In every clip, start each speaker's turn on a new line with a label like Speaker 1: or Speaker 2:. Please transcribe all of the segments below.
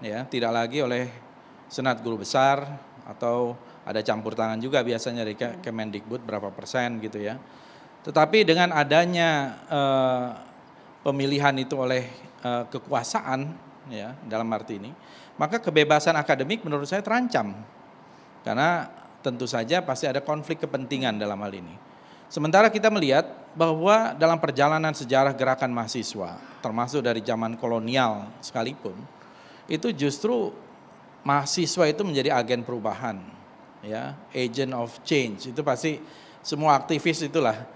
Speaker 1: ya, tidak lagi oleh Senat Guru Besar atau ada campur tangan juga biasanya dari Kemendikbud berapa persen gitu ya. Tetapi dengan adanya pemilihan itu oleh kekuasaan ya dalam arti ini, maka kebebasan akademik menurut saya terancam. Karena tentu saja pasti ada konflik kepentingan dalam hal ini. Sementara kita melihat bahwa dalam perjalanan sejarah gerakan mahasiswa, termasuk dari zaman kolonial sekalipun, itu justru mahasiswa itu menjadi agen perubahan, ya, agent of change. Itu pasti semua aktivis itulah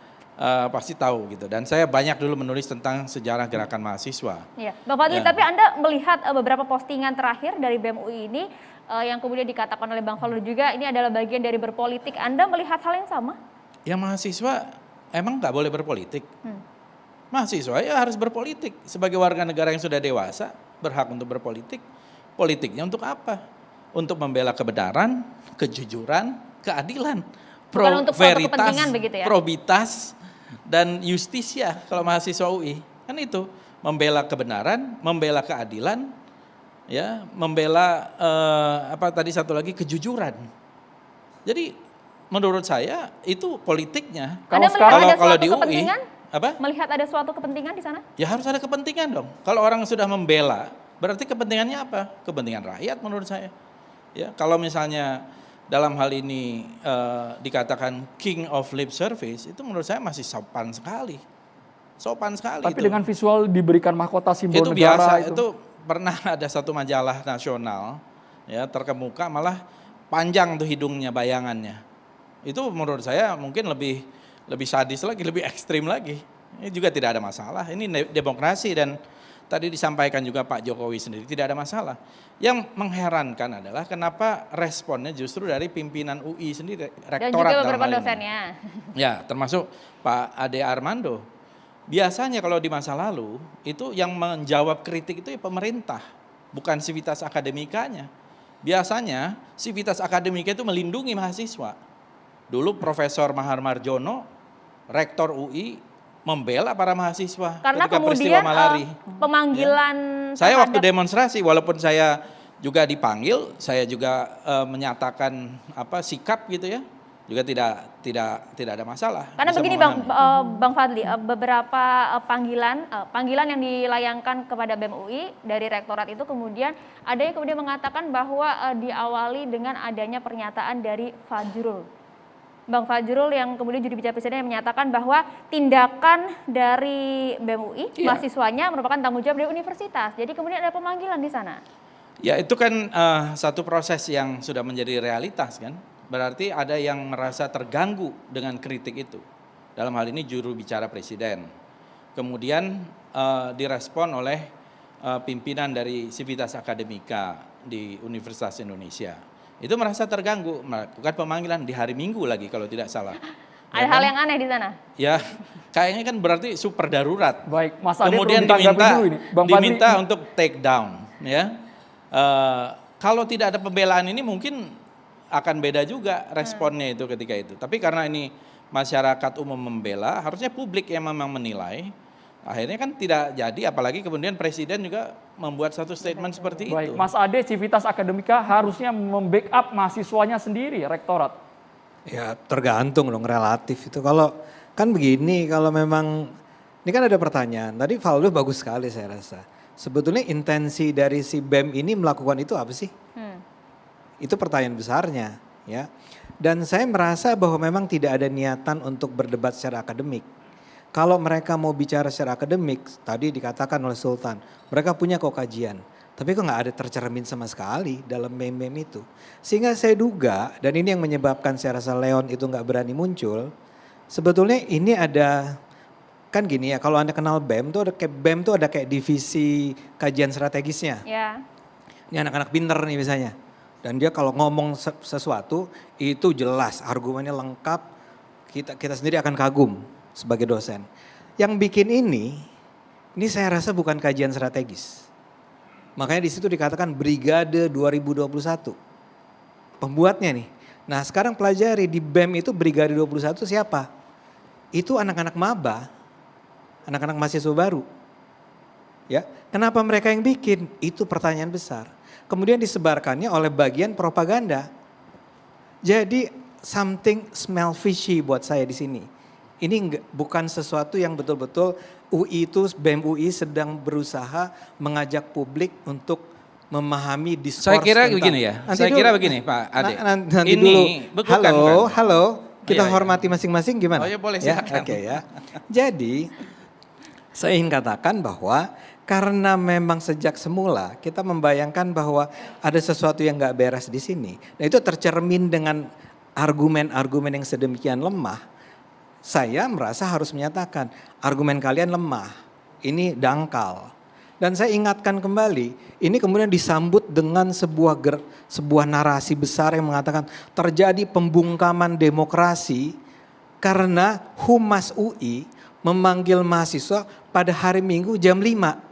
Speaker 1: pasti tahu gitu. Dan saya banyak dulu menulis tentang sejarah gerakan mahasiswa.
Speaker 2: Iya, Bang Fadli,
Speaker 1: Ya.
Speaker 2: tapi Anda melihat beberapa postingan terakhir dari BEM UI ini yang kemudian dikatakan oleh Bang Fadli juga ini adalah bagian dari berpolitik. Anda melihat hal yang sama?
Speaker 1: Ya mahasiswa emang nggak boleh berpolitik. Mahasiswa ya harus berpolitik sebagai warga negara yang sudah dewasa, berhak untuk berpolitik. Politiknya untuk apa? Untuk membela kebenaran, kejujuran, keadilan,
Speaker 2: Bukan untuk suatu kepentingan begitu ya?
Speaker 1: probitas dan justisia kalau mahasiswa UI. Kan itu membela kebenaran, membela keadilan, ya, membela apa tadi satu lagi kejujuran. Jadi menurut saya itu politiknya.
Speaker 2: Anda melihat ada
Speaker 1: Kalau
Speaker 2: suatu
Speaker 1: di UI,
Speaker 2: kepentingan?
Speaker 1: apa?
Speaker 2: Melihat ada suatu kepentingan di sana?
Speaker 1: Ya harus ada kepentingan dong. Kalau orang sudah membela, berarti kepentingannya apa? Kepentingan rakyat menurut saya. Ya, kalau misalnya dalam hal ini dikatakan king of lip service, itu menurut saya masih sopan sekali. Sopan sekali.
Speaker 3: Tapi
Speaker 1: itu.
Speaker 3: dengan visual diberikan mahkota simbol
Speaker 1: Itu
Speaker 3: negara.
Speaker 1: biasa, itu pernah ada satu majalah nasional, ya terkemuka malah panjang tuh hidungnya bayangannya. Itu menurut saya mungkin lebih sadis lagi, lebih ekstrim lagi. Ini juga tidak ada masalah. Ini demokrasi dan tadi disampaikan juga Pak Jokowi sendiri tidak ada masalah. Yang mengherankan adalah kenapa responnya justru dari pimpinan UI sendiri, rektorat
Speaker 2: Dan juga beberapa
Speaker 1: dalam hal ini.
Speaker 2: dosennya.
Speaker 1: Ya, termasuk Pak Ade Armando. Biasanya kalau di masa lalu itu yang menjawab kritik itu ya pemerintah, bukan sivitas akademikanya. Biasanya sivitas akademika itu melindungi mahasiswa. Dulu Profesor Mahar Marjono, rektor UI, membela para mahasiswa
Speaker 2: Karena
Speaker 1: ketika peristiwa
Speaker 2: kemudian
Speaker 1: Malari.
Speaker 2: pemanggilan
Speaker 1: Saya waktu
Speaker 2: terhadap-
Speaker 1: demonstrasi, walaupun saya juga dipanggil, saya juga menyatakan sikap gitu ya, juga tidak ada masalah.
Speaker 2: Karena
Speaker 1: Bisa
Speaker 2: begini
Speaker 1: memahami.
Speaker 2: Bang Fadli, beberapa panggilan yang dilayangkan kepada BEM UI dari rektorat itu kemudian ada yang kemudian mengatakan bahwa diawali dengan adanya pernyataan dari Fajrul. Bang Fajrul yang kemudian juru bicara presiden yang menyatakan bahwa tindakan dari BEM UI, mahasiswanya merupakan tanggung jawab dari universitas. Jadi kemudian ada pemanggilan di sana.
Speaker 1: Ya itu kan satu proses yang sudah menjadi realitas kan. Berarti ada yang merasa terganggu dengan kritik itu. Dalam hal ini juru bicara presiden. Kemudian direspon oleh pimpinan dari Sivitas Akademika di Universitas Indonesia. Itu merasa terganggu, melakukan pemanggilan di hari Minggu lagi kalau tidak salah.
Speaker 2: Ada hal yang aneh di sana.
Speaker 1: Ya, kayaknya kan berarti super darurat.
Speaker 3: Baik, Mas Ade
Speaker 1: Kemudian
Speaker 3: perlu ditanggapi
Speaker 1: diminta,
Speaker 3: dulu ini. Bang Fadli,
Speaker 1: diminta untuk take down, ya. Kalau tidak ada pembelaan ini mungkin akan beda juga responnya itu ketika itu. Tapi karena ini masyarakat umum membela, harusnya publik yang memang menilai. Akhirnya kan tidak jadi, apalagi kemudian presiden juga membuat satu statement seperti
Speaker 3: baik,
Speaker 1: itu.
Speaker 3: Mas Ade, Civitas Akademika harusnya membackup mahasiswanya sendiri, rektorat.
Speaker 4: Ya tergantung dong, relatif itu. Kalau kan begini, kalau memang ini kan ada pertanyaan. Tadi Valdo bagus sekali saya rasa. Sebetulnya intensi dari si BEM ini melakukan itu apa sih? Itu pertanyaan besarnya, ya. Dan saya merasa bahwa memang tidak ada niatan untuk berdebat secara akademik. Kalau mereka mau bicara secara akademik, tadi dikatakan oleh Sultan, mereka punya kok kajian. Tapi kok nggak ada tercermin sama sekali dalam meme-meme itu. Sehingga saya duga, dan ini yang menyebabkan saya rasa Leon itu nggak berani muncul. Sebetulnya ini ada, kan gini ya, kalau Anda kenal BEM tuh ada kayak divisi kajian strategisnya.
Speaker 2: Ya.
Speaker 4: Ini anak-anak pinter nih misalnya. Dan dia kalau ngomong sesuatu itu jelas, argumennya lengkap, kita sendiri akan kagum sebagai dosen. Yang bikin ini saya rasa bukan kajian strategis. Makanya di situ dikatakan Brigade 2021. Pembuatnya nih. Nah sekarang pelajari di BEM itu Brigade 21 siapa? Itu anak-anak maba, anak-anak mahasiswa baru. Ya, kenapa mereka yang bikin? Itu pertanyaan besar. Kemudian disebarkannya oleh bagian propaganda. Jadi something smell fishy buat saya di sini. Ini bukan sesuatu yang betul-betul UI itu, BEM UI sedang berusaha mengajak publik untuk memahami diskurs.
Speaker 1: Saya kira
Speaker 4: tentang,
Speaker 1: begini ya. Saya kira begini Pak Ade.
Speaker 4: Nanti
Speaker 1: ini
Speaker 4: dulu. Halo, kita
Speaker 1: Iya, iya.
Speaker 4: hormati masing-masing gimana?
Speaker 1: Oh ya boleh
Speaker 4: Ya,
Speaker 1: silakan.
Speaker 4: Oke ya. Jadi saya ingin katakan bahwa karena memang sejak semula kita membayangkan bahwa ada sesuatu yang nggak beres di sini. Nah itu tercermin dengan argumen-argumen yang sedemikian lemah. Saya merasa harus menyatakan argumen kalian lemah. Ini dangkal. Dan saya ingatkan kembali, ini kemudian disambut dengan sebuah narasi besar yang mengatakan terjadi pembungkaman demokrasi karena Humas UI memanggil mahasiswa pada hari Minggu jam 5.